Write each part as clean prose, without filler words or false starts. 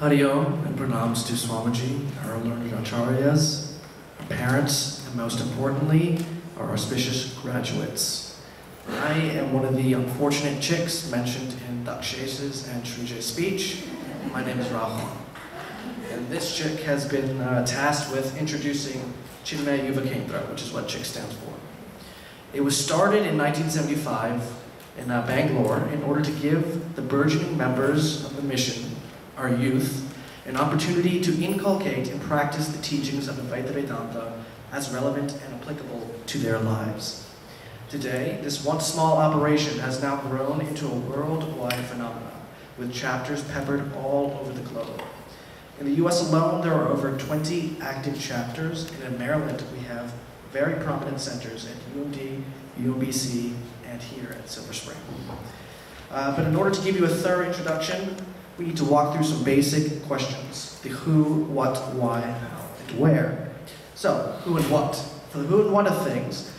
Hari Om and pranams to Swamiji, our learned acharyas, our parents, and most importantly, our auspicious graduates. I am one of the unfortunate chicks mentioned in Dakshesh's and Srijay's speech. My name is Rahul. And this chick has been tasked with introducing Chinmaya Yuva Kendra, which is what CHIC stands for. It was started in 1975 in Bangalore in order to give the burgeoning members of the mission, our youth, an opportunity to inculcate and practice the teachings of Advaita Vedanta as relevant and applicable to their lives. Today, this once small operation has now grown into a worldwide phenomenon, with chapters peppered all over the globe. In the US alone, there are over 20 active chapters, and in Maryland, we have very prominent centers at UMD, UMBC, and here at Silver Spring. But in order to give you a thorough introduction, we need to walk through some basic questions. The who, what, why, how, and where. So, who and what? For the who and what of things,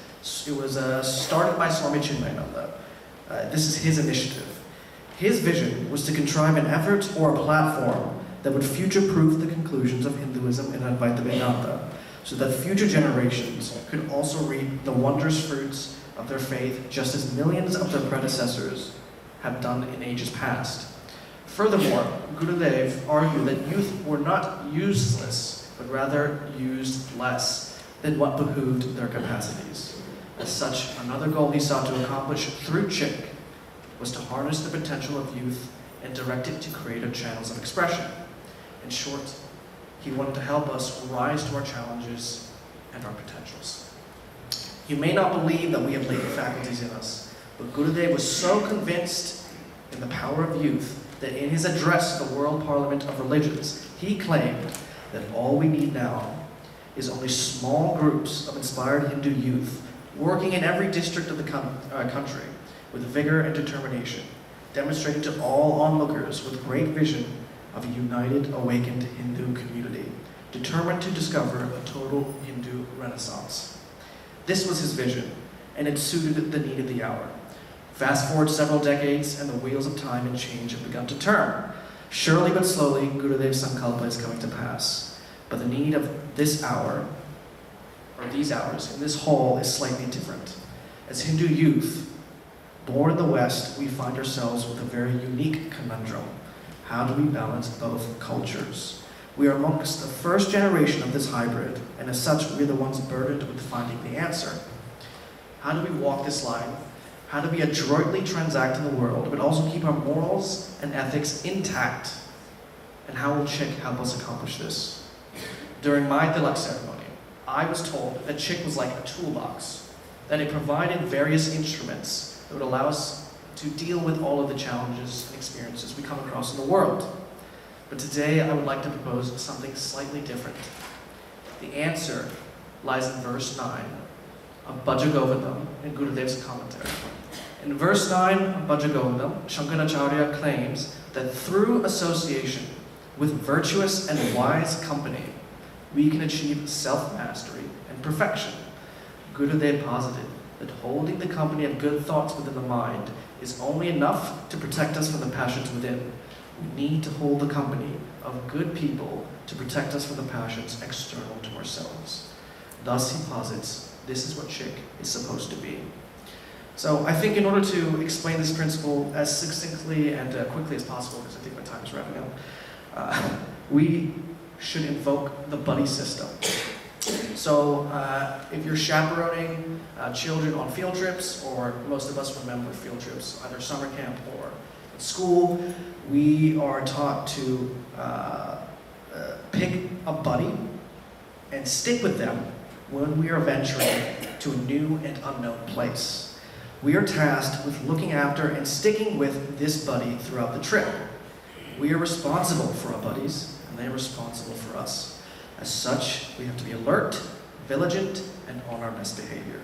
it was started by Swami Chinmaya. This is his initiative. His vision was to contrive an effort or a platform that would future-proof the conclusions of Hinduism and Advaita Vedanta, so that future generations could also reap the wondrous fruits of their faith, just as millions of their predecessors have done in ages past. Furthermore, Gurudev argued that youth were not useless, but rather used less than what behooved their capacities. As such, another goal he sought to accomplish through CHIC was to harness the potential of youth and direct it to creative channels of expression. In short, he wanted to help us rise to our challenges and our potentials. You may not believe that we have latent faculties in us, but Gurudev was so convinced in the power of youth that in his address to the World Parliament of Religions, he claimed that all we need now is only small groups of inspired Hindu youth working in every district of the country with vigor and determination, demonstrating to all onlookers with great vision of a united, awakened Hindu community, determined to discover a total Hindu renaissance. This was his vision, and it suited the need of the hour. Fast forward several decades, and the wheels of time and change have begun to turn. Surely but slowly, Gurudev's Sankalpa is coming to pass. But the need of this hour, or these hours, in this hall is slightly different. As Hindu youth, born in the West, we find ourselves with a very unique conundrum. How do we balance both cultures? We are amongst the first generation of this hybrid, and as such, we are the ones burdened with finding the answer. How do we walk this line? How do we adroitly transact in the world, but also keep our morals and ethics intact? And how will CHIC help us accomplish this? During my Tilak ceremony, I was told that CHIC was like a toolbox, that it provided various instruments that would allow us to deal with all of the challenges and experiences we come across in the world. But today, I would like to propose something slightly different. The answer lies in verse 9 of Bhajagovindam in Gurudev's commentary. In verse 9 of Bhajagovindam, Shankaracharya claims that through association with virtuous and wise company, we can achieve self-mastery and perfection. Gurudev posited that holding the company of good thoughts within the mind is only enough to protect us from the passions within. We need to hold the company of good people to protect us from the passions external to ourselves. Thus, he posits, this is what CHIC is supposed to be. So I think in order to explain this principle as succinctly and quickly as possible, because I think my time is wrapping up, we should invoke the buddy system. So if you're chaperoning children on field trips, or most of us remember field trips, either summer camp or at school, we are taught to pick a buddy and stick with them when we are venturing to a new and unknown place. We are tasked with looking after and sticking with this buddy throughout the trip. We are responsible for our buddies, and they are responsible for us. As such, we have to be alert, vigilant, and on our best behavior.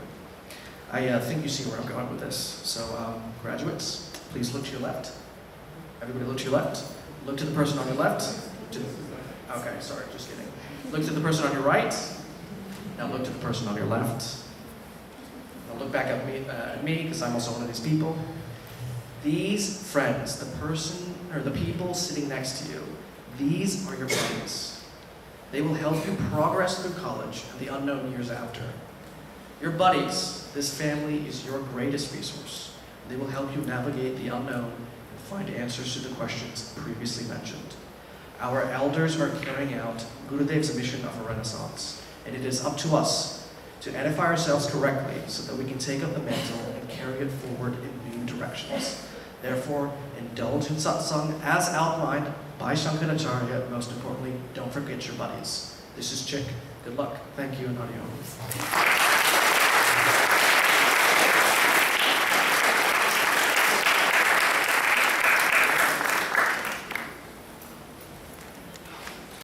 I think you see where I'm going with this. So, graduates, please look to your left. Everybody look to your left. Look to the person on your left. Okay, sorry, just kidding. Look to the person on your right. Now look to the person on your left. Now look back at me, because I'm also one of these people. These friends, the person or the people sitting next to you, These are your buddies. They will help you progress through college and the unknown years after. Your buddies, this family is your greatest resource. They will help you navigate the unknown and find answers to the questions previously mentioned. Our elders are carrying out Gurudev's mission of a renaissance, and it is up to us to edify ourselves correctly so that we can take up the mantle and carry it forward in new directions. Therefore, indulge in satsang as outlined by Shankaracharya. Most importantly, don't forget your buddies. This is Chick. Good luck. Thank you, and adios.